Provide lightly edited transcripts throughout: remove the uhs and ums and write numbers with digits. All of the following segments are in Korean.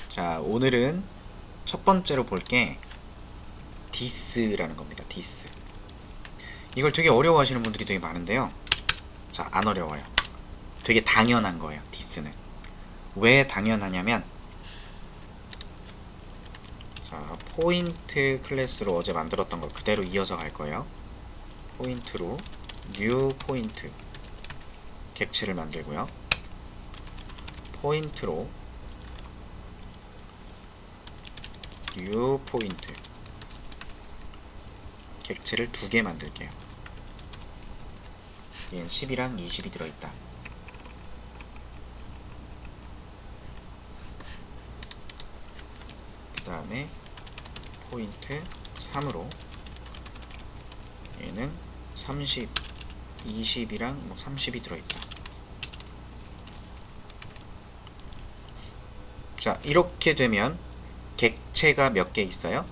자, 오늘은 첫 번째로 볼 게 this라는 겁니다. this. 이걸 되게 어려워하시는 분들이 되게 많은데요. 자, 안 어려워요. 되게 당연한 거예요. this는. 왜 당연하냐면, 자, 포인트 클래스로 어제 만들었던 걸 그대로 이어서 갈 거예요. 포인트로 new 포인트 객체를 만들고요. 포인트로 new 포인트 객체를 2개 만들게요. 얘는 10이랑 20이 들어있다. 그 다음에 포인트 3으로 얘는 30, 20이랑 30이 들어있다. 자, 이렇게 되면 객체가 몇 개 있어요?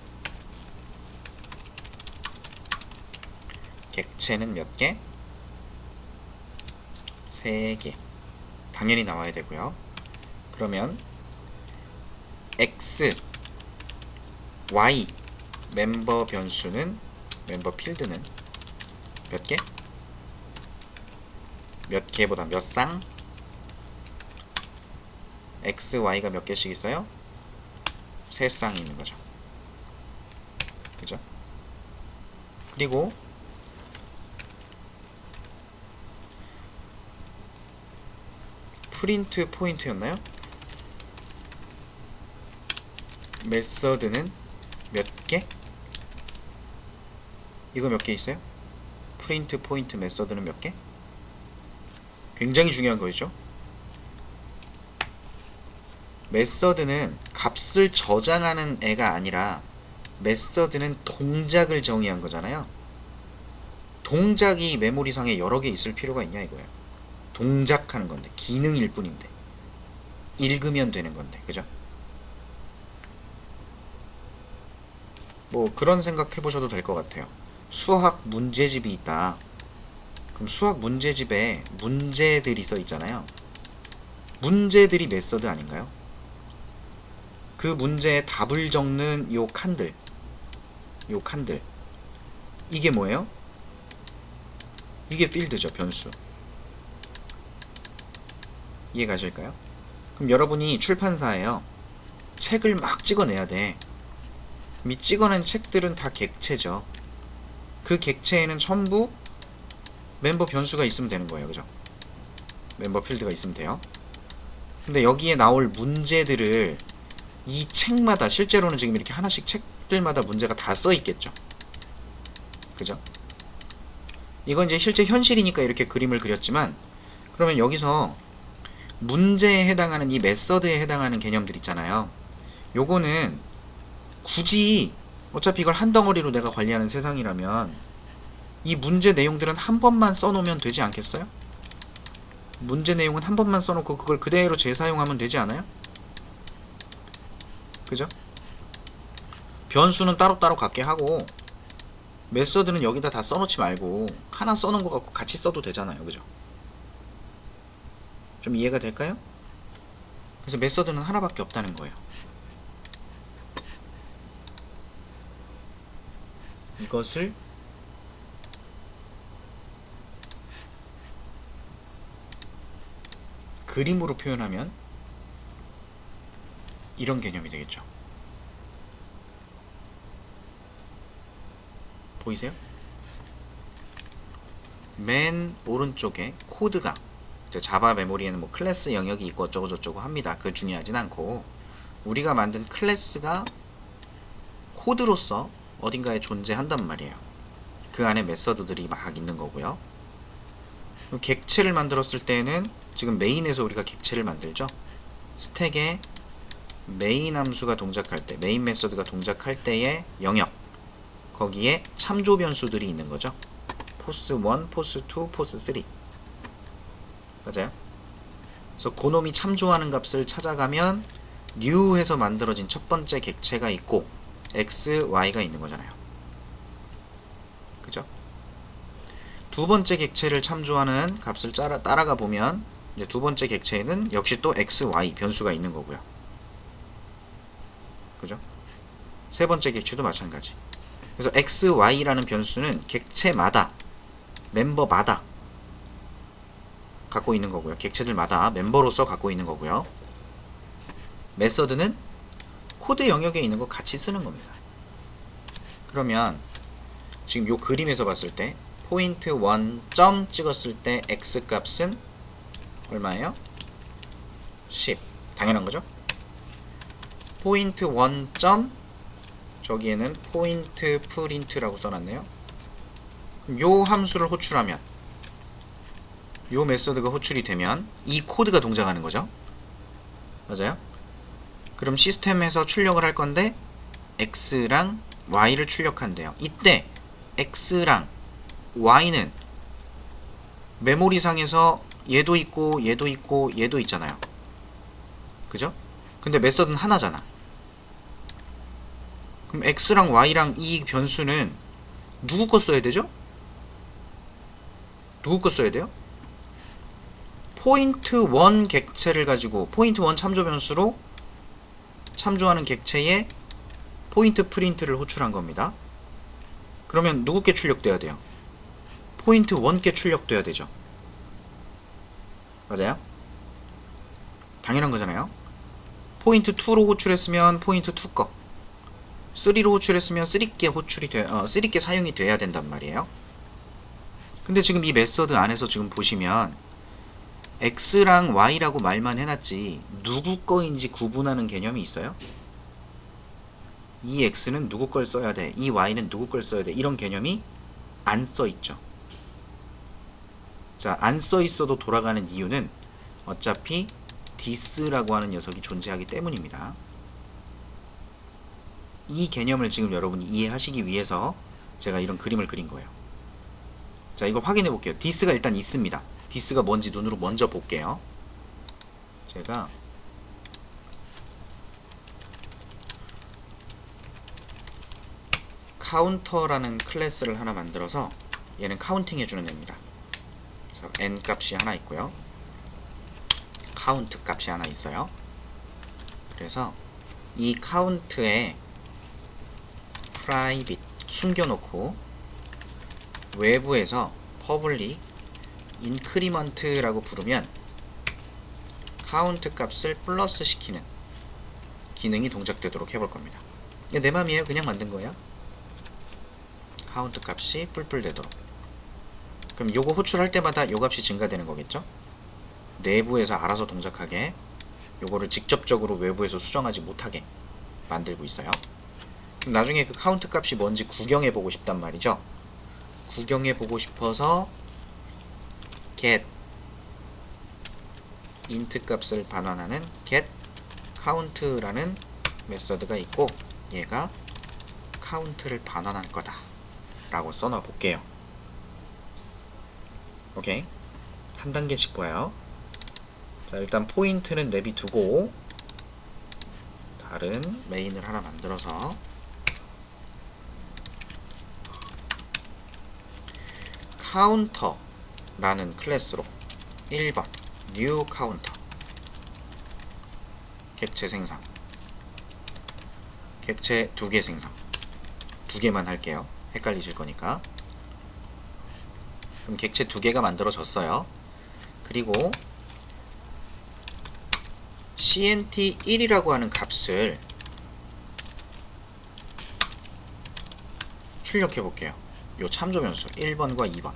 객체는 몇 개? 3개. 당연히 나와야 되고요. 그러면 x, y 멤버 변수는, 멤버 필드는 몇 개? 몇 개보다 몇 쌍? x, y가 몇 개씩 있어요? 3쌍이 있는 거죠. 그죠? 그리고 프린트 포인트였나요? 메서드는 몇 개? 이거 몇 개 있어요? 프린트 포인트 메서드는 몇 개? 굉장히 중요한 거죠. 메서드는 값을 저장하는 애가 아니라 메서드는 동작을 정의한 거잖아요. 동작이 메모리상에 여러 개 있을 필요가 있냐 이거예요. 동작하는 건데, 기능일 뿐인데, 읽으면 되는 건데, 그죠? 뭐 그런 생각 해보셔도 될 것 같아요. 수학 문제집이 있다. 그럼 수학 문제집에 문제들이 써 있잖아요. 문제들이 메서드 아닌가요? 그 문제의 답을 적는 요 칸들, 이게 뭐예요? 이게 필드죠, 변수. 이해 가실까요? 그럼 여러분이 출판사에요, 책을 막 찍어내야 돼. 이 찍어낸 책들은 다 객체죠. 그 객체에는 전부 멤버 변수가 있으면 되는 거예요, 그죠? 멤버 필드가 있으면 돼요. 근데 여기에 나올 문제들을 이 책마다, 실제로는 지금 이렇게 하나씩 책들마다 문제가 다 써 있겠죠. 그죠? 이건 이제 실제 현실이니까 이렇게 그림을 그렸지만, 그러면 여기서 문제에 해당하는 이 메서드에 해당하는 개념들 있잖아요. 요거는 굳이 어차피 이걸 한 덩어리로 내가 관리하는 세상이라면 이 문제 내용들은 한 번만 써놓으면 되지 않겠어요? 문제 내용은 한 번만 써놓고 그걸 그대로 재사용하면 되지 않아요? 그죠? 변수는 따로따로 갖게 하고 메서드는 여기다 다 써놓지 말고 하나 써놓은 거 갖고 같이 써도 되잖아요. 그죠? 좀 이해가 될까요? 그래서 메서드는 하나밖에 없다는 거예요. 이것을 그림으로 표현하면 이런 개념이 되겠죠. 보이세요? 맨 오른쪽에 코드가, 자바 메모리에는 뭐 클래스 영역이 있고 어쩌고저쩌고 합니다. 그 중요하진 않고, 우리가 만든 클래스가 코드로서 어딘가에 존재한단 말이에요. 그 안에 메서드들이 막 있는 거고요. 객체를 만들었을 때는 지금 메인에서 우리가 객체를 만들죠. 스택에 메인 함수가 동작할 때, 메인 메서드가 동작할 때의 영역, 거기에 참조 변수들이 있는 거죠. 포스1, 포스2, 포스3. 맞아요? 그래서 그놈이 참조하는 값을 찾아가면 new해서 만들어진 첫 번째 객체가 있고 x, y가 있는 거잖아요. 그죠? 두 번째 객체를 참조하는 값을 따라가 보면 이제 두 번째 객체에는 역시 또 x, y 변수가 있는 거고요. 그죠? 세 번째 객체도 마찬가지. 그래서 x, y라는 변수는 객체마다, 멤버마다 갖고 있는 거고요. 객체들마다 멤버로서 갖고 있는 거고요. 메서드는 코드 영역에 있는 거 같이 쓰는 겁니다. 그러면 지금 요 그림에서 봤을 때 포인트 1 점 찍었을 때 x 값은 얼마예요? 10. 당연한 거죠? 포인트 1 점, 저기에는 포인트 프린트라고 써놨네요. 요 함수를 호출하면, 요 메서드가 호출이 되면 이 코드가 동작하는 거죠. 맞아요? 그럼 시스템에서 출력을 할 건데 x랑 y를 출력한대요. 이때 x랑 y는 메모리상에서 얘도 있고 얘도 있고 얘도 있잖아요. 그죠? 근데 메서드는 하나잖아. 그럼 x랑 y랑 이 변수는 누구 거 써야 되죠? 누구 거 써야 돼요? 포인트 1 객체를 가지고 포인트 1 참조 변수로 참조하는 객체에 포인트 프린트를 호출한 겁니다. 그러면 누구께 출력돼야 돼요? 포인트 1께 출력돼야 되죠. 맞아요? 당연한 거잖아요. 포인트 2로 호출했으면 포인트 2 거, 3로 호출했으면 3께 사용이 돼야 된단 말이에요. 근데 지금 이 메서드 안에서 지금 보시면 x랑 y라고 말만 해놨지 누구 거인지 구분하는 개념이 있어요? 이 x는 누구 걸 써야 돼, 이 y는 누구 걸 써야 돼, 이런 개념이 안 써있죠. 자, 안 써있어도 돌아가는 이유는 어차피 this라고 하는 녀석이 존재하기 때문입니다. 이 개념을 지금 여러분이 이해하시기 위해서 제가 이런 그림을 그린 거예요. 자, 이거 확인해 볼게요. this가 일단 있습니다. this가 뭔지 눈으로 먼저 볼게요. 제가 카운터라는 클래스를 하나 만들어서 얘는 카운팅 해주는 애입니다. 그래서 n 값이 하나 있고요, 카운트 값이 하나 있어요. 그래서 이 카운트에 private 숨겨놓고 외부에서 public increment라고 부르면 카운트 값을 플러스 시키는 기능이 동작되도록 해볼 겁니다. 내 맘이에요. 그냥 만든 거예요. 카운트 값이 뿔뿔 되도록. 그럼 요거 호출할 때마다 요 값이 증가되는 거겠죠? 내부에서 알아서 동작하게, 요거를 직접적으로 외부에서 수정하지 못하게 만들고 있어요. 그럼 나중에 그 카운트 값이 뭔지 구경해 보고 싶단 말이죠. 구경해 보고 싶어서 get int 값을 반환하는 get count라는 메서드가 있고, 얘가 count를 반환할 거다 라고 써놔 볼게요. 오케이, 한 단계씩 봐요. 자, 일단 포인트는 내비두고 다른 메인을 하나 만들어서 카운터라는 클래스로 1번 new counter 객체 생성, 객체 2개 생성, 2개만 할게요. 헷갈리실 거니까. 그럼 객체 2개가 만들어졌어요. 그리고 cnt1이라고 하는 값을 출력해 볼게요. 요 참조 변수 1번과 2번.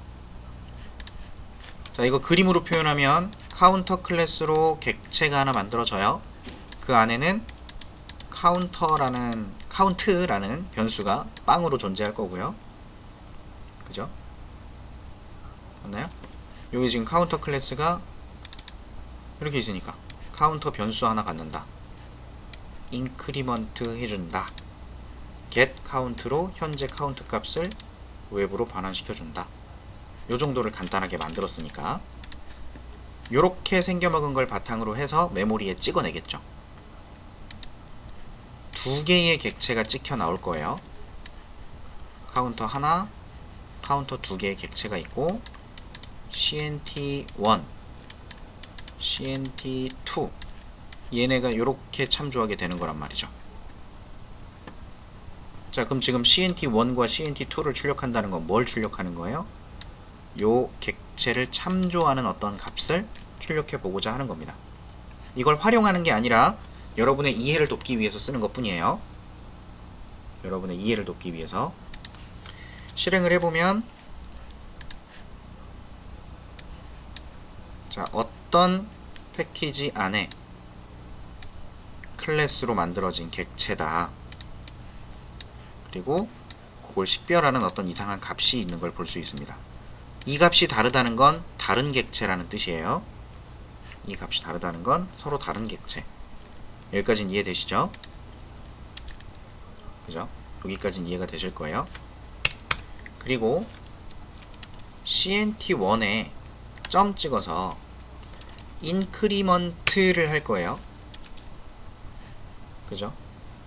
자, 이거 그림으로 표현하면 카운터 클래스로 객체가 하나 만들어져요. 그 안에는 카운트라는 변수가 빵으로 존재할 거고요. 그죠? 맞나요? 여기 지금 카운터 클래스가 이렇게 있으니까 카운터 변수 하나 갖는다, 인크리먼트 해준다, get count로 현재 카운트 값을 외부로 반환시켜준다. 요 정도를 간단하게 만들었으니까 요렇게 생겨먹은 걸 바탕으로 해서 메모리에 찍어내겠죠. 2개의 객체가 찍혀 나올 거예요. 카운터 하나, 카운터 2개의 객체가 있고, cnt1, cnt2 얘네가 요렇게 참조하게 되는 거란 말이죠. 자, 그럼 지금 CNT1과 CNT2를 출력한다는 건 뭘 출력하는 거예요? 요 객체를 참조하는 어떤 값을 출력해 보고자 하는 겁니다. 이걸 활용하는 게 아니라 여러분의 이해를 돕기 위해서 쓰는 것 뿐이에요. 여러분의 이해를 돕기 위해서. 실행을 해보면, 자, 어떤 패키지 안에 클래스로 만들어진 객체다. 그리고 그걸 식별하는 어떤 이상한 값이 있는 걸 볼 수 있습니다. 이 값이 다르다는 건 다른 객체라는 뜻이에요. 이 값이 다르다는 건 서로 다른 객체. 여기까지는 이해되시죠? 그죠? 여기까지는 이해가 되실 거예요. 그리고 CNT1에 점 찍어서 인크리먼트를 할 거예요. 그죠?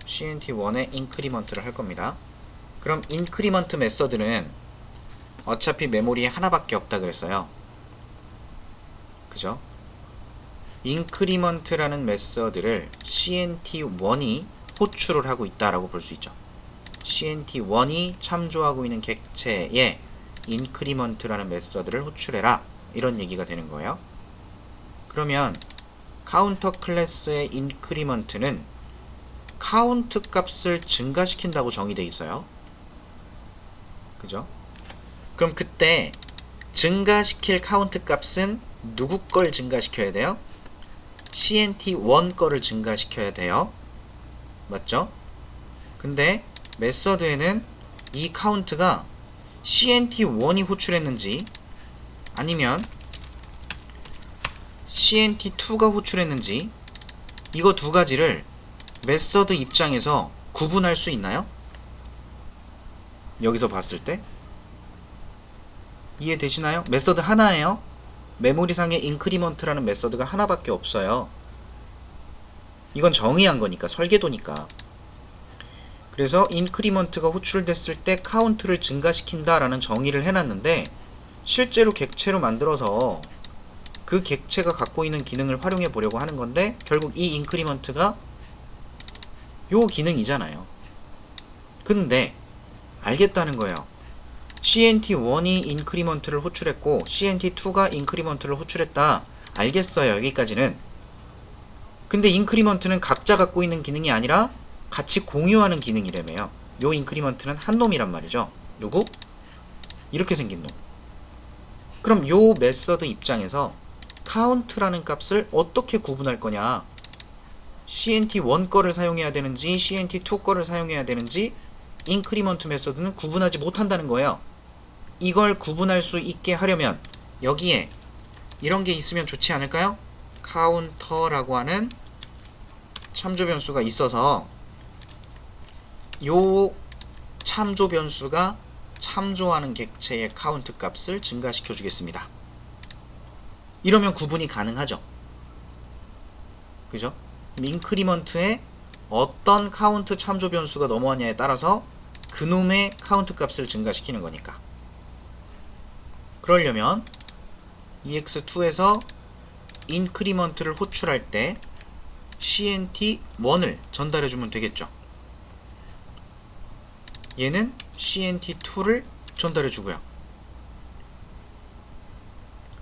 CNT1에 인크리먼트를 할 겁니다. 그럼 인크리먼트 메서드는 어차피 메모리에 하나밖에 없다 그랬어요. 그죠? 인크리먼트라는 메서드를 CNT1이 호출을 하고 있다라고 볼 수 있죠. CNT1이 참조하고 있는 객체에 인크리먼트라는 메서드를 호출해라, 이런 얘기가 되는 거예요. 그러면 카운터 클래스의 인크리먼트는 카운트 값을 증가시킨다고 정의되어 있어요. 그죠? 그럼 그때 증가시킬 카운트 값은 누구 걸 증가시켜야 돼요? CNT1 거를 증가시켜야 돼요. 맞죠? 근데 메서드에는 이 카운트가 CNT1이 호출했는지 아니면 CNT2가 호출했는지, 이거 두 가지를 메서드 입장에서 구분할 수 있나요? 여기서 봤을 때 이해되시나요? 메서드 하나예요. 메모리상에 인크리먼트라는 메서드가 하나밖에 없어요. 이건 정의한 거니까, 설계도니까. 그래서 인크리먼트가 호출됐을 때 카운트를 증가시킨다 라는 정의를 해놨는데, 실제로 객체로 만들어서 그 객체가 갖고 있는 기능을 활용해 보려고 하는 건데, 결국 이 인크리먼트가 요 기능이잖아요. 근데 알겠다는 거예요. CNT1이 인크리먼트를 호출했고 CNT2가 인크리먼트를 호출했다. 알겠어요. 여기까지는. 근데 인크리먼트는 각자 갖고 있는 기능이 아니라 같이 공유하는 기능이라며요. 요 인크리먼트는 한 놈이란 말이죠. 누구? 이렇게 생긴 놈. 그럼 요 메서드 입장에서 카운트라는 값을 어떻게 구분할 거냐? CNT1 거를 사용해야 되는지 CNT2 거를 사용해야 되는지 인크리먼트 메서드는 구분하지 못한다는 거예요. 이걸 구분할 수 있게 하려면 여기에 이런 게 있으면 좋지 않을까요? 카운터라고 하는 참조 변수가 있어서 요 참조 변수가 참조하는 객체의 카운트 값을 증가시켜 주겠습니다. 이러면 구분이 가능하죠. 그죠? 인크리먼트에 어떤 카운트 참조 변수가 넘어왔냐에 따라서 그놈의 카운트 값을 증가시키는 거니까. 그러려면 EX2에서 인크리먼트를 호출할 때 CNT1을 전달해주면 되겠죠. 얘는 CNT2를 전달해주고요.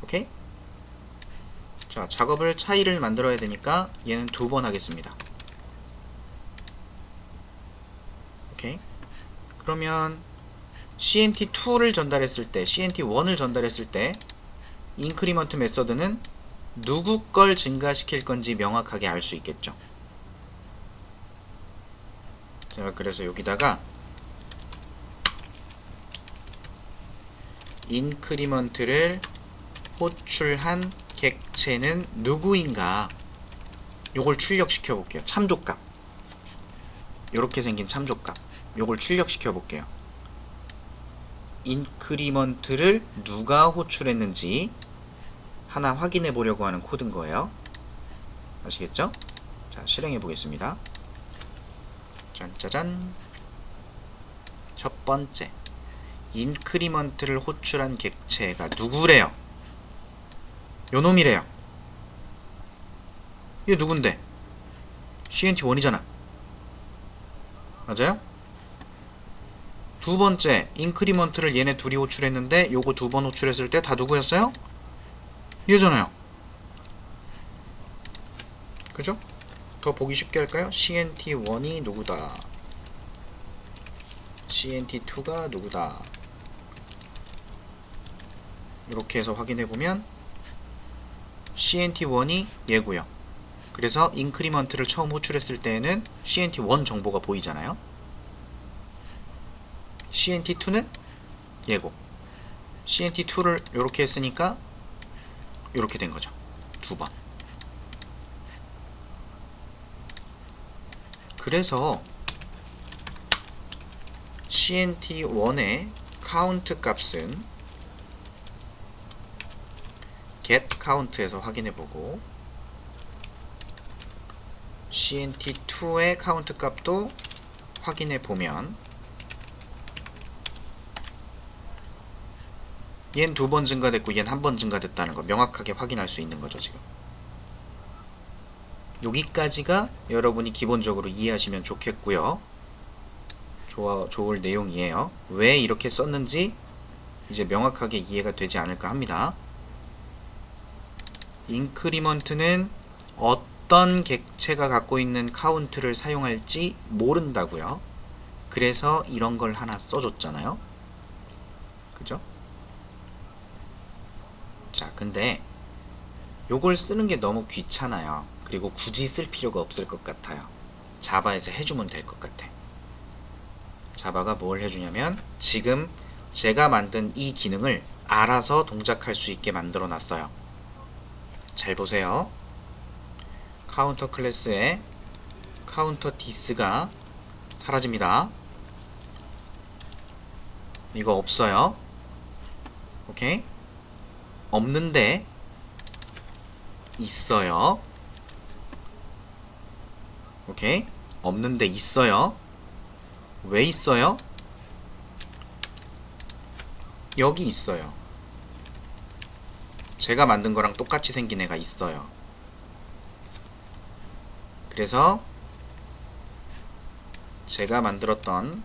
오케이? 자, 작업을 차이를 만들어야 되니까 얘는 2번 하겠습니다. 오케이? 그러면 CNT2를 전달했을 때, CNT1을 전달했을 때 인크리먼트 메서드는 누구 걸 증가시킬 건지 명확하게 알 수 있겠죠. 자, 그래서 여기다가 인크리먼트를 호출한 객체는 누구인가, 요걸 출력시켜 볼게요. 참조값, 요렇게 생긴 참조값, 요걸 출력시켜 볼게요. 인크리먼트를 누가 호출했는지 하나 확인해 보려고 하는 코드인 거예요. 아시겠죠? 자, 실행해 보겠습니다. 짠짜잔. 첫 번째, 인크리먼트를 호출한 객체가 누구래요? 요놈이래요. 이게 누군데? CNT1이잖아. 맞아요? 두 번째 인크리먼트를 얘네 둘이 호출했는데 요거 두 번 호출했을 때 다 누구였어요? 얘잖아요. 그죠? 더 보기 쉽게 할까요? CNT1이 누구다, CNT2가 누구다. 이렇게 해서 확인해보면 CNT1이 얘고요. 그래서 인크리먼트를 처음 호출했을 때에는 CNT1 정보가 보이잖아요. CNT2는 얘고, CNT2를 이렇게 했으니까 이렇게 된 거죠. 두 번. 그래서 CNT1의 카운트 값은 getCount에서 확인해보고, CNT2의 카운트 값도 확인해보면 얜 두 번 증가됐고 얜 한 번 증가됐다는 거 명확하게 확인할 수 있는 거죠. 지금 여기까지가 여러분이 기본적으로 이해하시면 좋겠고요. 좋을 내용이에요. 왜 이렇게 썼는지 이제 명확하게 이해가 되지 않을까 합니다. 인크리먼트는 어떤 객체가 갖고 있는 카운트를 사용할지 모른다고요. 그래서 이런 걸 하나 써줬잖아요. 그죠? 자, 근데 요걸 쓰는 게 너무 귀찮아요. 그리고 굳이 쓸 필요가 없을 것 같아요. 자바에서 해주면 될 것 같아. 자바가 뭘 해주냐면 지금 제가 만든 이 기능을 알아서 동작할 수 있게 만들어 놨어요. 잘 보세요. 카운터 클래스에 카운터 디스가 사라집니다. 이거 없어요. 오케이? 없는데 있어요. 오케이? 없는데 있어요. 왜 있어요? 여기 있어요. 제가 만든 거랑 똑같이 생긴 애가 있어요. 그래서 제가 만들었던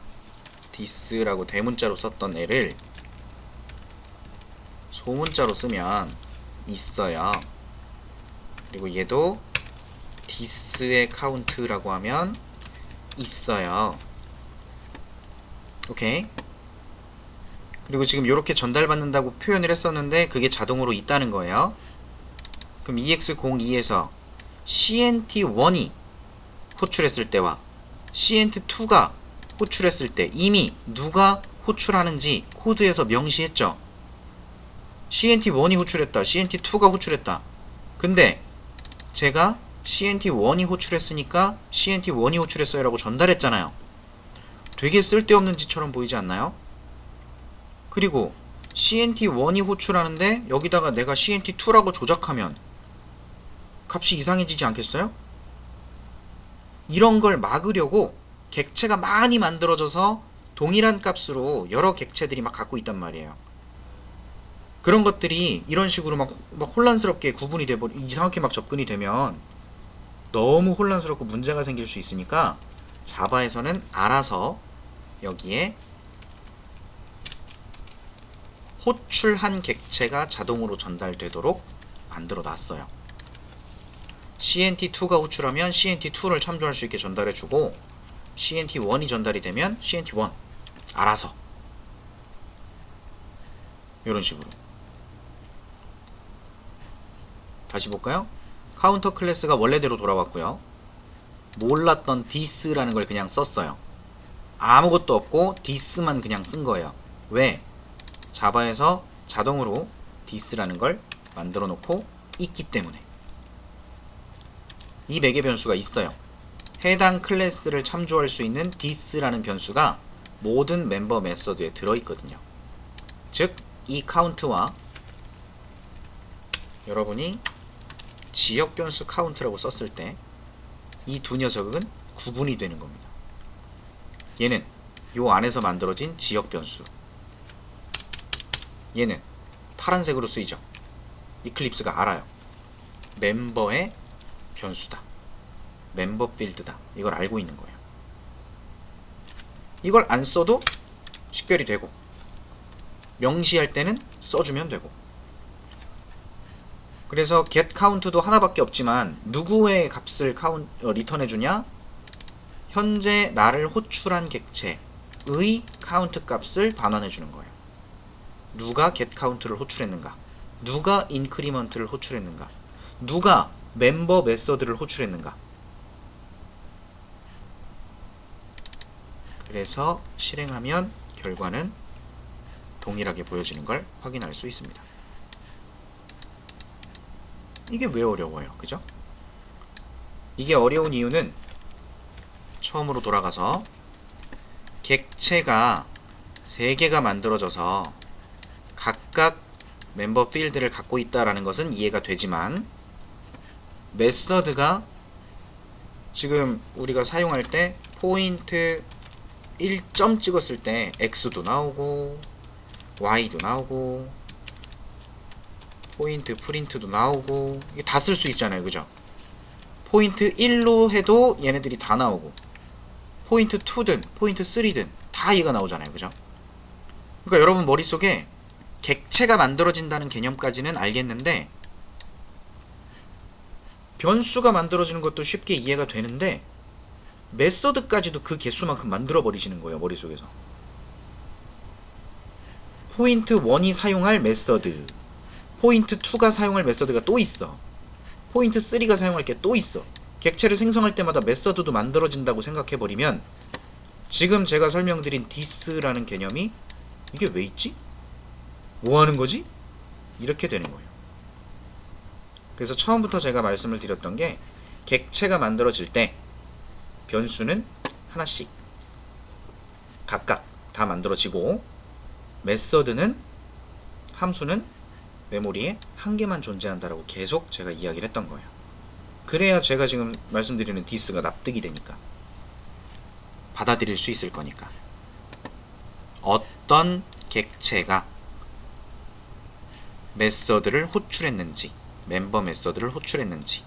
this라고 대문자로 썼던 애를 소문자로 쓰면 있어요. 그리고 얘도 this의 count라고 하면 있어요. 오케이? 그리고 지금 이렇게 전달받는다고 표현을 했었는데 그게 자동으로 있다는 거예요. 그럼 EX02에서 CNT1이 호출했을 때와 CNT2가 호출했을 때 이미 누가 호출하는지 코드에서 명시했죠. CNT1이 호출했다, CNT2가 호출했다. 근데 제가 CNT1이 호출했으니까 CNT1이 호출했어요 라고 전달했잖아요. 되게 쓸데없는 짓처럼 보이지 않나요? 그리고 CNT1이 호출하는데 여기다가 내가 CNT2라고 조작하면 값이 이상해지지 않겠어요? 이런 걸 막으려고 객체가 많이 만들어져서 동일한 값으로 여러 객체들이 막 갖고 있단 말이에요. 그런 것들이 이런 식으로 막 혼란스럽게 구분이 되고 이상하게 막 접근이 되면 너무 혼란스럽고 문제가 생길 수 있으니까 자바에서는 알아서 여기에 호출한 객체가 자동으로 전달되도록 만들어 놨어요. CNT2가 호출하면 CNT2를 참조할 수 있게 전달해주고 CNT1이 전달이 되면 CNT1 알아서 이런 식으로. 다시 볼까요? 카운터 클래스가 원래대로 돌아왔고요. 몰랐던 this라는 걸 그냥 썼어요. 아무것도 없고 this만 그냥 쓴 거예요. 왜? 자바에서 자동으로 this라는 걸 만들어 놓고 있기 때문에. 이 매개 변수가 있어요. 해당 클래스를 참조할 수 있는 this라는 변수가 모든 멤버 메서드에 들어있거든요. 즉, 이 카운트와 여러분이 지역 변수 카운트라고 썼을 때 이 두 녀석은 구분이 되는 겁니다. 얘는 요 안에서 만들어진 지역 변수, 얘는 파란색으로 쓰이죠. 이클립스가 알아요. 멤버의 변수다, 멤버 필드다, 이걸 알고 있는 거예요. 이걸 안 써도 식별이 되고, 명시할 때는 써주면 되고. 그래서 get count도 하나밖에 없지만 누구의 값을 리턴해주냐? 현재 나를 호출한 객체의 count 값을 반환해주는 거예요. 누가 get count를 호출했는가? 누가 increment를 호출했는가? 누가 멤버 메서드를 호출했는가? 그래서 실행하면 결과는 동일하게 보여지는 걸 확인할 수 있습니다. 이게 왜 어려워요? 그죠? 이게 어려운 이유는 처음으로 돌아가서 객체가 3개가 만들어져서 각각 멤버 필드를 갖고 있다라는 것은 이해가 되지만 메서드가 지금 우리가 사용할 때 포인트 1점 찍었을 때 x도 나오고 y도 나오고 포인트 프린트도 나오고 이게 다 쓸 수 있잖아요. 그죠? 포인트 1로 해도 얘네들이 다 나오고 포인트 2든 포인트 3든 다 얘가 나오잖아요. 그죠? 그러니까 여러분 머릿속에 객체가 만들어진다는 개념까지는 알겠는데 변수가 만들어지는 것도 쉽게 이해가 되는데 메서드까지도 그 개수만큼 만들어 버리시는 거예요. 머릿속에서. 포인트 1이 사용할 메서드, 포인트 2가 사용할 메서드가 또 있어. 포인트 3가 사용할 게 또 있어. 객체를 생성할 때마다 메서드도 만들어진다고 생각해버리면 지금 제가 설명드린 this라는 개념이 이게 왜 있지? 뭐 하는 거지? 이렇게 되는 거예요. 그래서 처음부터 제가 말씀을 드렸던 게 객체가 만들어질 때 변수는 하나씩 각각 다 만들어지고 메서드는 함수는 메모리에 한 개만 존재한다라고 계속 제가 이야기를 했던 거예요. 그래야 제가 지금 말씀드리는 this가 납득이 되니까 받아들일 수 있을 거니까 어떤 객체가 메서드를 호출했는지 멤버 메서드를 호출했는지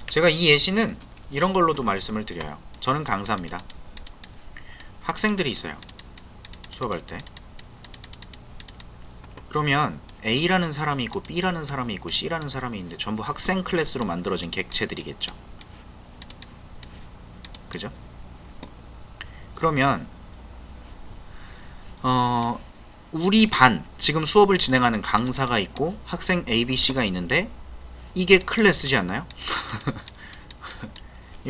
제가 이 예시는 이런 걸로도 말씀을 드려요. 저는 강사입니다. 학생들이 있어요. 수업할 때. 그러면 A라는 사람이 있고 B라는 사람이 있고 C라는 사람이 있는데 전부 학생 클래스로 만들어진 객체들이겠죠. 그죠? 그러면 우리 반 지금 수업을 진행하는 강사가 있고 학생 A, B, C가 있는데 이게 클래스지 않나요?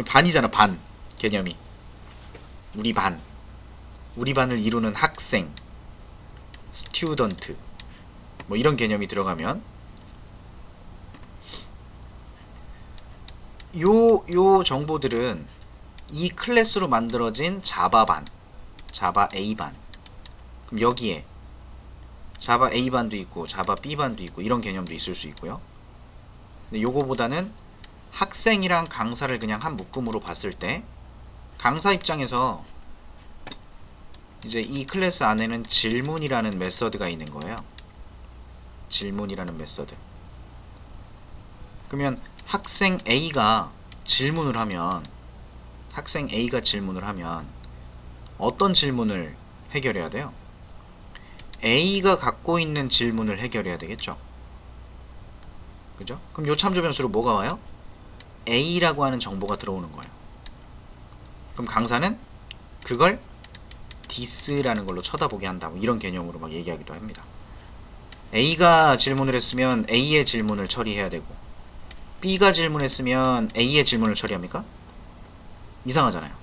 반이잖아. 반 개념이 우리 반을 이루는 학생 스튜던트 뭐 이런 개념이 들어가면 요 정보들은 이 클래스로 만들어진 자바반 자바 A반 그럼 여기에 자바 A반도 있고 자바 B반도 있고 이런 개념도 있을 수 있고요. 근데 요거보다는 학생이랑 강사를 그냥 한 묶음으로 봤을 때 강사 입장에서 이제 이 클래스 안에는 질문이라는 메서드가 있는 거예요. 질문이라는 메서드. 그러면 학생 A가 질문을 하면 어떤 질문을 해결해야 돼요? A가 갖고 있는 질문을 해결해야 되겠죠. 그죠? 그럼 요 참조 변수로 뭐가 와요? A라고 하는 정보가 들어오는 거예요. 그럼 강사는 그걸 this라는 걸로 쳐다보게 한다. 뭐 이런 개념으로 막 얘기하기도 합니다. A가 질문을 했으면 A의 질문을 처리해야 되고 B가 질문했으면 A의 질문을 처리합니까? 이상하잖아요.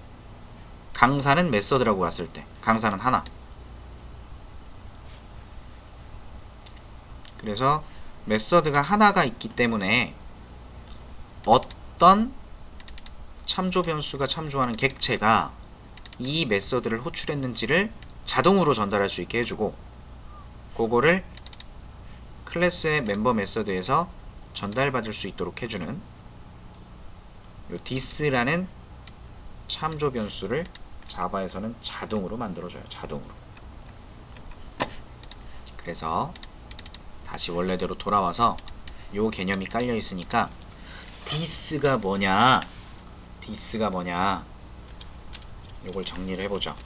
강사는 메서드라고 왔을 때 강사는 하나. 그래서 메서드가 하나가 있기 때문에 어떤 참조 변수가 참조하는 객체가 이 메서드를 호출했는지를 자동으로 전달할 수 있게 해주고 그거를 클래스의 멤버 메서드에서 전달받을 수 있도록 해주는 요 this라는 참조 변수를 자바에서는 자동으로 만들어줘요. 자동으로. 그래서 다시 원래대로 돌아와서 요 개념이 깔려 있으니까 this가 뭐냐 요걸 정리를 해보죠.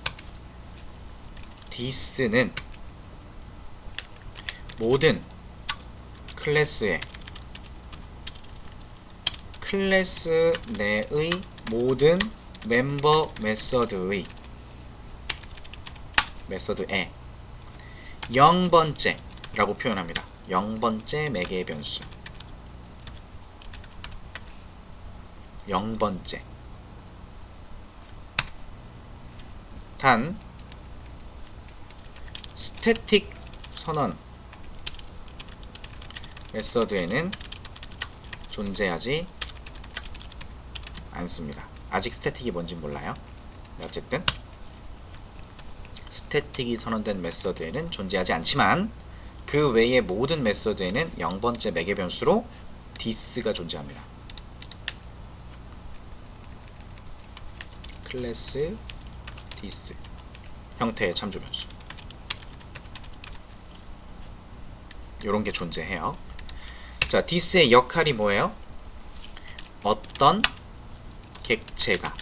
this는 모든 클래스의 클래스 내의 모든 멤버 메서드에 0번째 라고 표현합니다. 0번째 매개 변수 0번째 단 스태틱 선언 메서드에는 존재하지 않습니다. 아직 스태틱이 뭔지 몰라요. 어쨌든 스태틱이 선언된 메서드에는 존재하지 않지만 그 외의 모든 메서드에는 0번째 매개 변수로 this가 존재합니다. 클래스 this 형태의 참조 변수 요런 게 존재해요. 자, this의 역할이 뭐예요? 어떤 객체가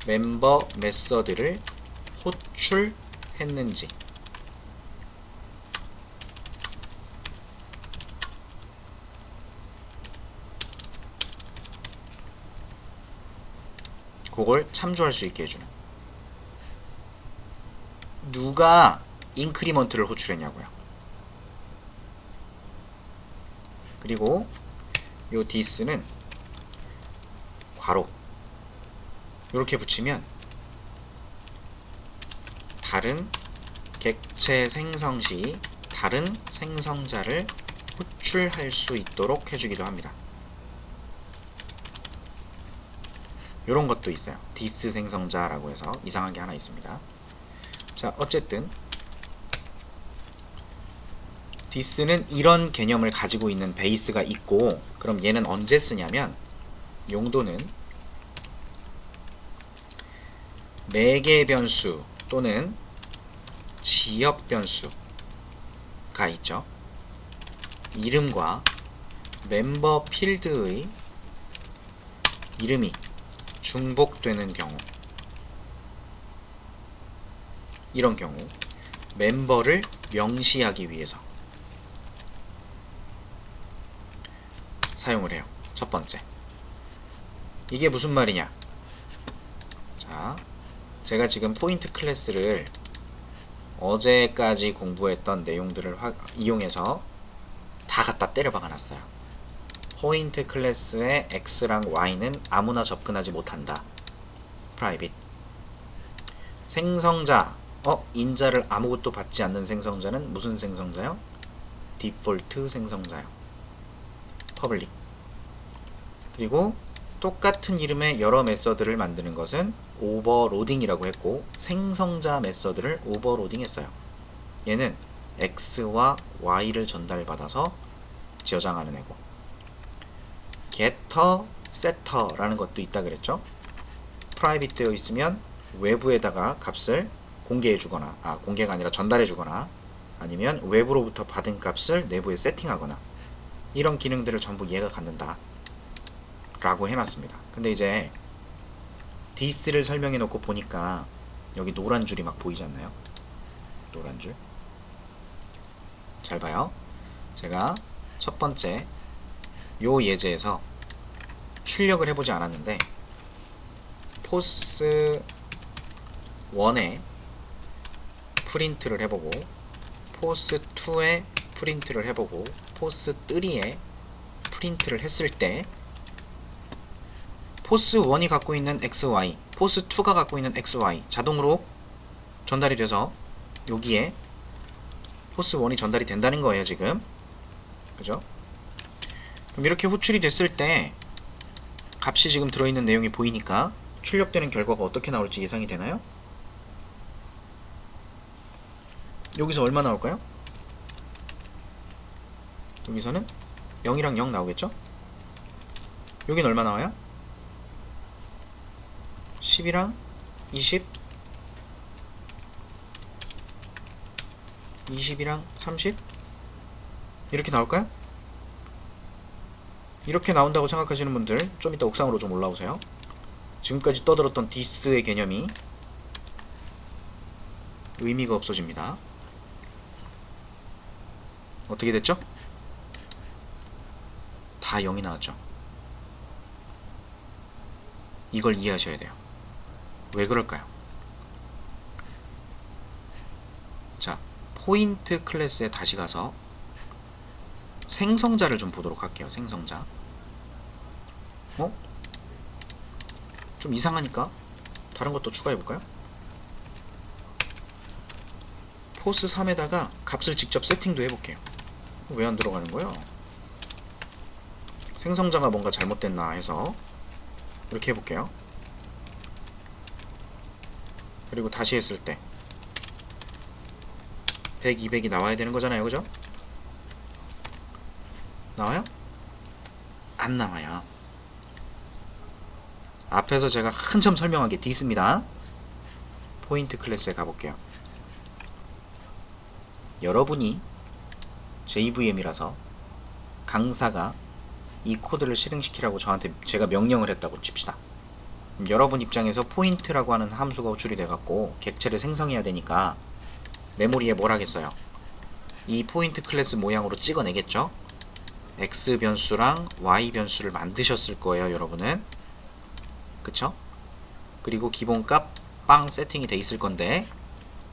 멤버 메서드를 호출했는지 그걸 참조할 수 있게 해주는 누가 인크리먼트를 호출했냐고요. 그리고 요 this는 괄호 이렇게 붙이면 다른 객체 생성 시 다른 생성자를 호출할 수 있도록 해주기도 합니다. 이런 것도 있어요. this 생성자라고 해서 이상한 게 하나 있습니다. 자, 어쨌든 this는 이런 개념을 가지고 있는 베이스가 있고, 그럼 얘는 언제 쓰냐면 용도는 매개 변수 또는 지역 변수가 있죠. 이름과 멤버 필드의 이름이 중복되는 경우, 이런 경우 멤버를 명시하기 위해서 사용을 해요. 첫 번째, 이게 무슨 말이냐. 자, 제가 지금 포인트 클래스를 어제까지 공부했던 내용들을 이용해서 다 갖다 때려 박아놨어요. 포인트 클래스의 x랑 y는 아무나 접근하지 못한다. private. 생성자, 인자를 아무것도 받지 않는 생성자는 무슨 생성자요? 디폴트 생성자요. public. 그리고 똑같은 이름의 여러 메서드를 만드는 것은 오버로딩이라고 했고, 생성자 메서드를 오버로딩 했어요. 얘는 x와 y를 전달받아서 저장하는 애고, getter, setter라는 것도 있다 그랬죠. private 되어 있으면 외부에다가 값을 공개해 주거나, 공개가 아니라 전달해 주거나, 아니면 외부로부터 받은 값을 내부에 세팅하거나, 이런 기능들을 전부 얘가 갖는다 라고 해놨습니다. 근데 이제 this를 설명해 놓고 보니까 여기 노란 줄이 막 보이지 않나요? 노란 줄. 잘 봐요. 제가 첫 번째 요 예제에서 출력을 해보지 않았는데, 포스 1에 프린트를 해보고, 포스 2에 프린트를 해보고, 포스 3에 프린트를 했을 때 포스 1이 갖고 있는 xy, 포스 2가 갖고 있는 xy 자동으로 전달이 돼서 여기에 포스 1이 전달이 된다는 거예요, 지금. 그죠? 그럼 이렇게 호출이 됐을 때 값이 지금 들어있는 내용이 보이니까 출력되는 결과가 어떻게 나올지 예상이 되나요? 여기서 얼마 나올까요? 여기서는 0이랑 0 나오겠죠? 여긴 얼마 나와요? 10이랑 20, 20이랑 30 이렇게 나올까요? 이렇게 나온다고 생각하시는 분들 좀 이따 옥상으로 좀 올라오세요. 지금까지 떠들었던 this의 개념이 의미가 없어집니다. 어떻게 됐죠? 다 0이 나왔죠. 이걸 이해하셔야 돼요. 왜 그럴까요? 자, 포인트 클래스에 다시 가서 생성자를 좀 보도록 할게요. 생성자. 좀 이상하니까 다른 것도 추가해볼까요? 포스 3에다가 값을 직접 세팅도 해볼게요. 왜 안 들어가는 거예요? 생성자가 뭔가 잘못됐나 해서 이렇게 해볼게요. 그리고 다시 했을 때 100, 200이 나와야 되는 거잖아요. 그죠? 나와요? 안 나와요. 앞에서 제가 한참 설명하기 뒤있습니다. 포인트 클래스에 가볼게요. 여러분이 JVM이라서 강사가 이 코드를 실행시키라고 저한테 제가 명령을 했다고 칩시다. 여러분 입장에서 포인트라고 하는 함수가 호출이 돼갖고 객체를 생성해야 되니까 메모리에 뭘 하겠어요? 이 포인트 클래스 모양으로 찍어내겠죠? X 변수랑 Y 변수를 만드셨을 거예요, 여러분은. 그쵸? 그리고 기본값 빵 세팅이 돼 있을 건데,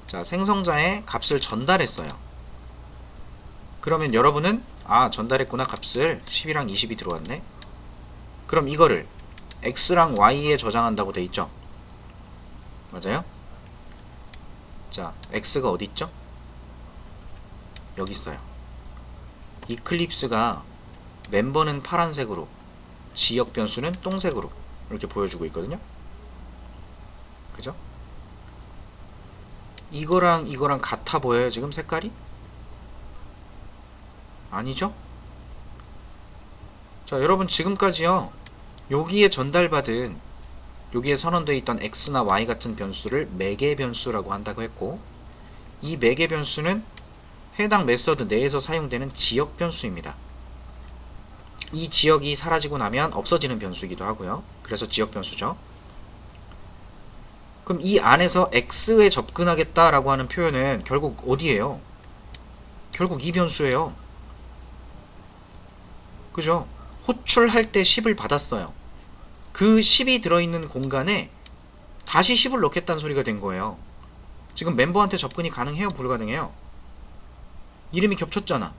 자, 생성자에 값을 전달했어요. 그러면 여러분은 전달했구나. 값을 10이랑 20이 들어왔네. 그럼 이거를 X랑 Y에 저장한다고 돼 있죠? 맞아요? 자, X가 어디 있죠? 여기 있어요. 이클립스가 멤버는 파란색으로, 지역 변수는 똥색으로 이렇게 보여주고 있거든요. 그죠? 이거랑 이거랑 같아 보여요, 지금 색깔이? 아니죠? 자, 여러분 지금까지요, 여기에 전달받은, 여기에 선언되어 있던 X나 Y 같은 변수를 매개 변수라고 한다고 했고, 이 매개 변수는 해당 메서드 내에서 사용되는 지역 변수입니다. 이 지역이 사라지고 나면 없어지는 변수이기도 하고요. 그래서 지역 변수죠. 그럼 이 안에서 X에 접근하겠다라고 하는 표현은 결국 어디예요? 결국 이 변수예요. 그죠? 호출할 때 10을 받았어요. 그 10이 들어있는 공간에 다시 10을 넣겠다는 소리가 된 거예요. 지금 멤버한테 접근이 가능해요? 불가능해요? 이름이 겹쳤잖아.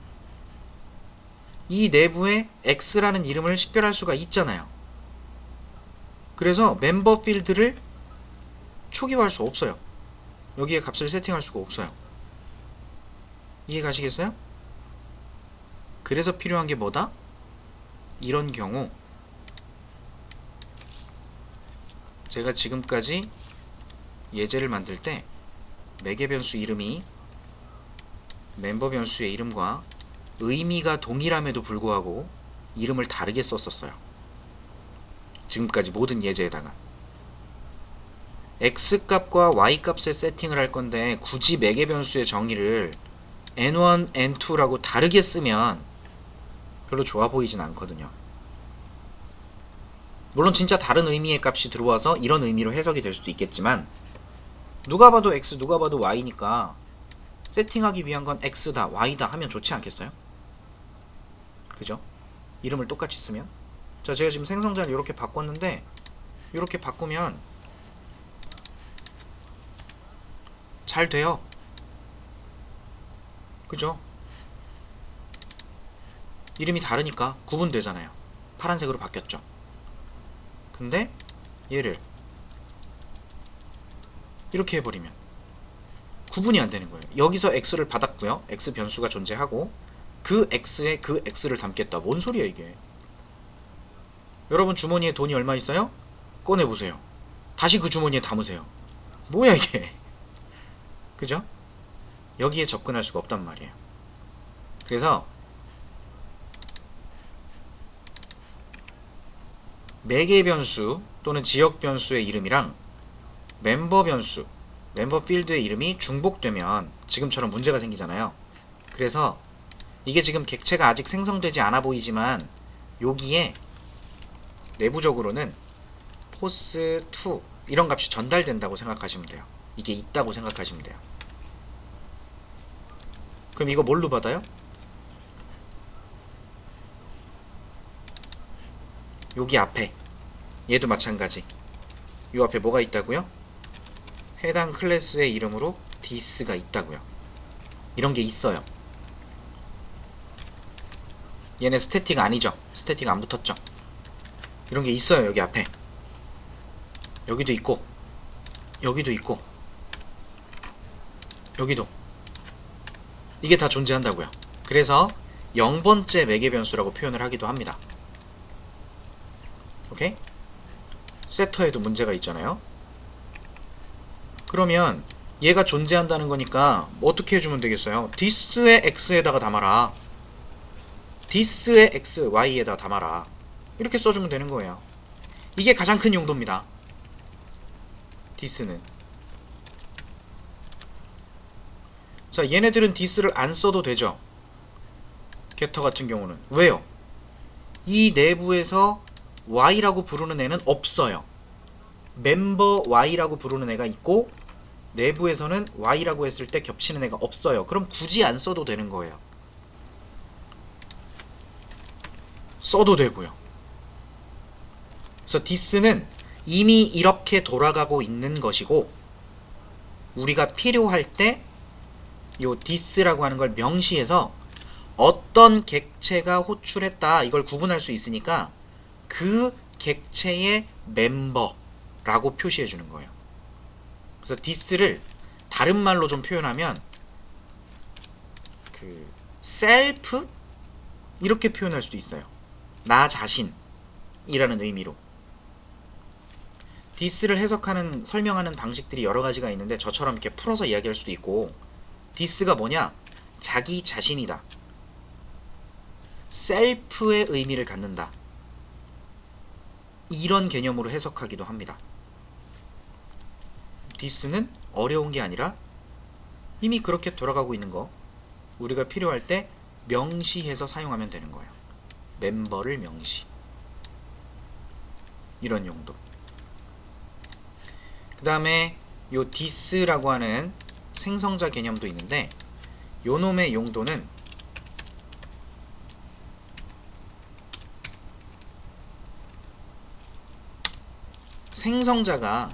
이 내부에 X라는 이름을 식별할 수가 있잖아요. 그래서 멤버 필드를 초기화할 수 없어요. 여기에 값을 세팅할 수가 없어요. 이해 가시겠어요? 그래서 필요한 게 뭐다? 이런 경우 제가 지금까지 예제를 만들 때 매개 변수 이름이 멤버 변수의 이름과 의미가 동일함에도 불구하고 이름을 다르게 썼었어요. 지금까지 모든 예제에다가 X값과 Y값의 세팅을 할 건데 굳이 매개 변수의 정의를 N1, N2라고 다르게 쓰면 별로 좋아 보이진 않거든요. 물론 진짜 다른 의미의 값이 들어와서 이런 의미로 해석이 될 수도 있겠지만, 누가 봐도 X, 누가 봐도 Y니까 세팅하기 위한 건 X다, Y다 하면 좋지 않겠어요? 그죠? 이름을 똑같이 쓰면. 자, 제가 지금 생성자를 이렇게 바꿨는데, 이렇게 바꾸면 잘 돼요. 그죠? 이름이 다르니까 구분되잖아요. 파란색으로 바뀌었죠. 근데 얘를 이렇게 해버리면 구분이 안 되는 거예요. 여기서 X를 받았고요. X 변수가 존재하고 그 X에 그 X를 담겠다. 뭔 소리야 이게. 여러분 주머니에 돈이 얼마 있어요? 꺼내보세요. 다시 그 주머니에 담으세요. 뭐야 이게. 그죠? 여기에 접근할 수가 없단 말이에요. 그래서 매개 변수 또는 지역 변수의 이름이랑 멤버 변수, 멤버 필드의 이름이 중복되면 지금처럼 문제가 생기잖아요. 그래서 이게 지금 객체가 아직 생성되지 않아 보이지만 여기에 내부적으로는 포스2 이런 값이 전달된다고 생각하시면 돼요. 이게 있다고 생각하시면 돼요. 그럼 이거 뭘로 받아요? 여기 앞에 얘도 마찬가지. 요 앞에 뭐가 있다고요? 해당 클래스의 이름으로 this가 있다고요. 이런 게 있어요. 얘네 스태틱 아니죠? 스태틱 안 붙었죠? 이런 게 있어요. 여기 앞에 여기도 있고 여기도 있고 여기도 이게 다 존재한다고요. 그래서 0번째 매개 변수라고 표현을 하기도 합니다. 오케이? 세터에도 문제가 있잖아요. 그러면 얘가 존재한다는 거니까 어떻게 해주면 되겠어요? this의 x에다가 담아라. this의 x, y에다 담아라. 이렇게 써주면 되는 거예요. 이게 가장 큰 용도입니다. this는. 자, 얘네들은 this를 안 써도 되죠. getter 같은 경우는. 왜요? 이 내부에서 y라고 부르는 애는 없어요. 멤버 y라고 부르는 애가 있고 내부에서는 y라고 했을 때 겹치는 애가 없어요. 그럼 굳이 안 써도 되는 거예요. 써도 되고요. 그래서 this는 이미 이렇게 돌아가고 있는 것이고 우리가 필요할 때 요 this라고 하는 걸 명시해서 어떤 객체가 호출했다 이걸 구분할 수 있으니까 그 객체의 멤버라고 표시해 주는 거예요. 그래서 this를 다른 말로 좀 표현하면 그 self 이렇게 표현할 수도 있어요. 나 자신이라는 의미로. this를 해석하는 설명하는 방식들이 여러 가지가 있는데 저처럼 이렇게 풀어서 이야기할 수도 있고 this가 뭐냐? 자기 자신이다. self의 의미를 갖는다. 이런 개념으로 해석하기도 합니다. this는 어려운 게 아니라 이미 그렇게 돌아가고 있는 거 우리가 필요할 때 명시해서 사용하면 되는 거예요. 멤버를 명시. 이런 용도. 그 다음에 요 this라고 하는 생성자 개념도 있는데 요 놈의 용도는 생성자가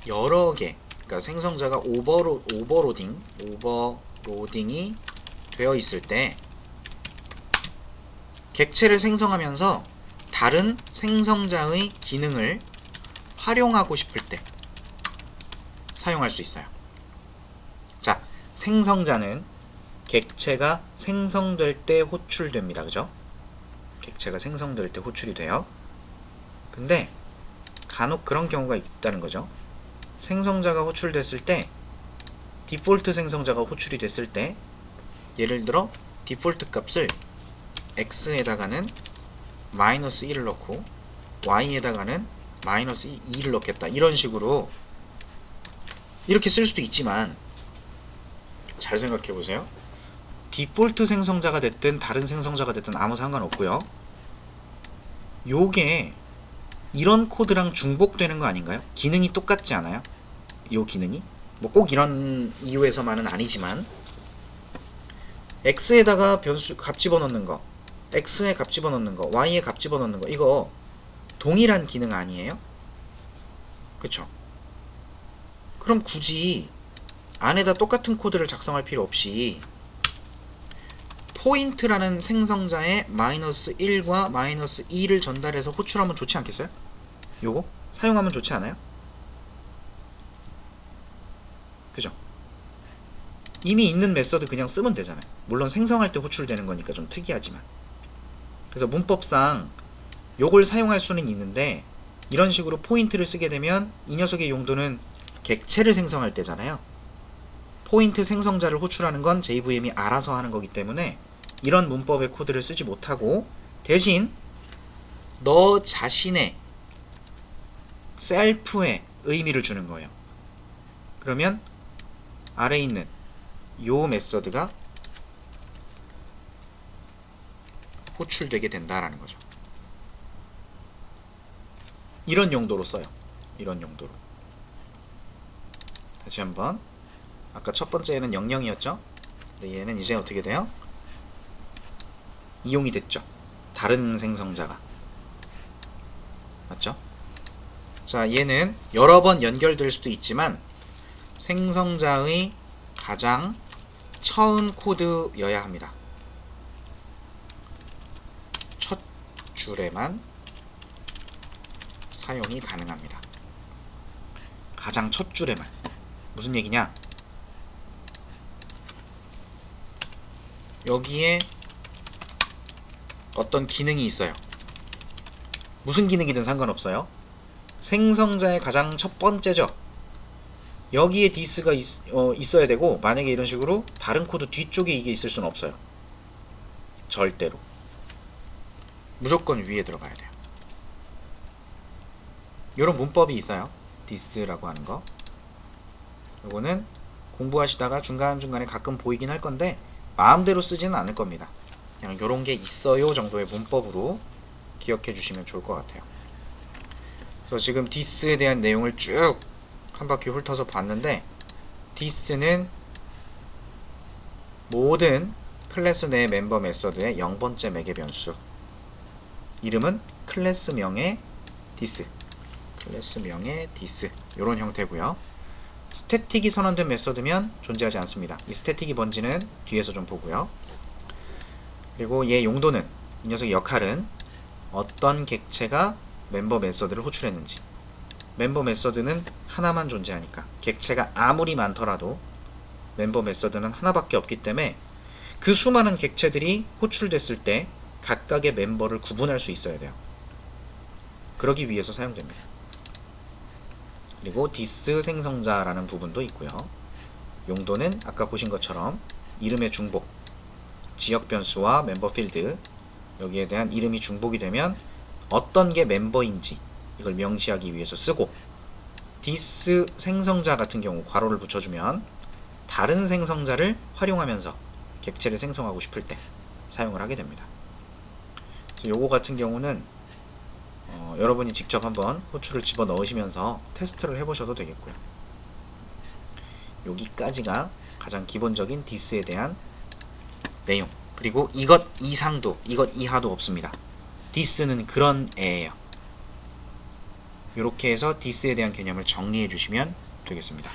여러 개, 그러니까 생성자가 오버로딩이 되어 있을 때 객체를 생성하면서 다른 생성자의 기능을 활용하고 싶을 때 사용할 수 있어요. 자, 생성자는 객체가 생성될 때 호출됩니다. 그죠? 객체가 생성될 때 호출이 돼요. 근데 간혹 그런 경우가 있다는 거죠. 생성자가 호출됐을 때 디폴트 생성자가 호출이 됐을 때 예를 들어 디폴트 값을 x에다가는 마이너스 1을 넣고 y에다가는 마이너스 2를 넣겠다. 이런 식으로 이렇게 쓸 수도 있지만 잘 생각해 보세요. 디폴트 생성자가 됐든 다른 생성자가 됐든 아무 상관없고요. 요게 이런 코드랑 중복되는 거 아닌가요? 기능이 똑같지 않아요? 요 기능이? 뭐 꼭 이런 이유에서만은 아니지만 x에다가 변수 값 집어넣는 거, x에 값 집어넣는 거, y에 값 집어넣는 거 이거 동일한 기능 아니에요? 그쵸? 그럼 굳이 안에다 똑같은 코드를 작성할 필요 없이 포인트라는 생성자에 마이너스 1과 마이너스 2를 전달해서 호출하면 좋지 않겠어요? 요거? 사용하면 좋지 않아요? 그죠? 이미 있는 메서드 그냥 쓰면 되잖아요. 물론 생성할 때 호출되는 거니까 좀 특이하지만. 그래서 문법상 요걸 사용할 수는 있는데 이런 식으로 포인트를 쓰게 되면 이 녀석의 용도는 객체를 생성할 때잖아요. 포인트 생성자를 호출하는 건 JVM이 알아서 하는 거기 때문에 이런 문법의 코드를 쓰지 못하고 대신 너 자신의 셀프의 의미를 주는 거예요. 그러면 아래에 있는 요 메서드가 호출되게 된다라는 거죠. 이런 용도로 써요. 이런 용도로. 다시 한번 아까 첫 번째는 00이었죠? 근데 얘는 이제 어떻게 돼요? 이용이 됐죠. 다른 생성자가. 맞죠? 자, 얘는 여러 번 연결될 수도 있지만 생성자의 가장 처음 코드여야 합니다. 첫 줄에만 사용이 가능합니다. 가장 첫 줄에만. 무슨 얘기냐? 여기에 어떤 기능이 있어요. 무슨 기능이든 상관없어요. 생성자의 가장 첫 번째죠. 여기에 디스가 있어야 되고, 만약에 이런 식으로 다른 코드 뒤쪽에 이게 있을 수는 없어요. 절대로. 무조건 위에 들어가야 돼요. 이런 문법이 있어요. 디스라고 하는 거. 요거는 공부하시다가 중간중간에 가끔 보이긴 할 건데 마음대로 쓰지는 않을 겁니다. 그냥 요런 게 있어요 정도의 문법으로 기억해 주시면 좋을 것 같아요. 그래서 지금 디스에 대한 내용을 쭉 한 바퀴 훑어서 봤는데, 디스는 모든 클래스 내 멤버 메서드의 0번째 매개 변수. 이름은 클래스명의 디스. 클래스명의 디스. 요런 형태고요. 스태틱이 선언된 메서드면 존재하지 않습니다. 이 스태틱이 뭔지는 뒤에서 좀 보고요. 그리고 얘 용도는, 이 녀석의 역할은 어떤 객체가 멤버 메서드를 호출했는지. 멤버 메서드는 하나만 존재하니까 객체가 아무리 많더라도 멤버 메서드는 하나밖에 없기 때문에 그 수많은 객체들이 호출됐을 때 각각의 멤버를 구분할 수 있어야 돼요. 그러기 위해서 사용됩니다. 그리고 디스 생성자라는 부분도 있고요. 용도는 아까 보신 것처럼 이름의 중복, 지역 변수와 멤버 필드, 여기에 대한 이름이 중복이 되면 어떤 게 멤버인지 이걸 명시하기 위해서 쓰고, 디스 생성자 같은 경우 괄호를 붙여주면 다른 생성자를 활용하면서 객체를 생성하고 싶을 때 사용을 하게 됩니다. 요거 같은 경우는 여러분이 직접 한번 호출을 집어 넣으시면서 테스트를 해보셔도 되겠고요. 여기까지가 가장 기본적인 디스에 대한 내용. 그리고 이것 이상도 이것 이하도 없습니다. 디스는 그런 애예요. 이렇게 해서 디스에 대한 개념을 정리해 주시면 되겠습니다.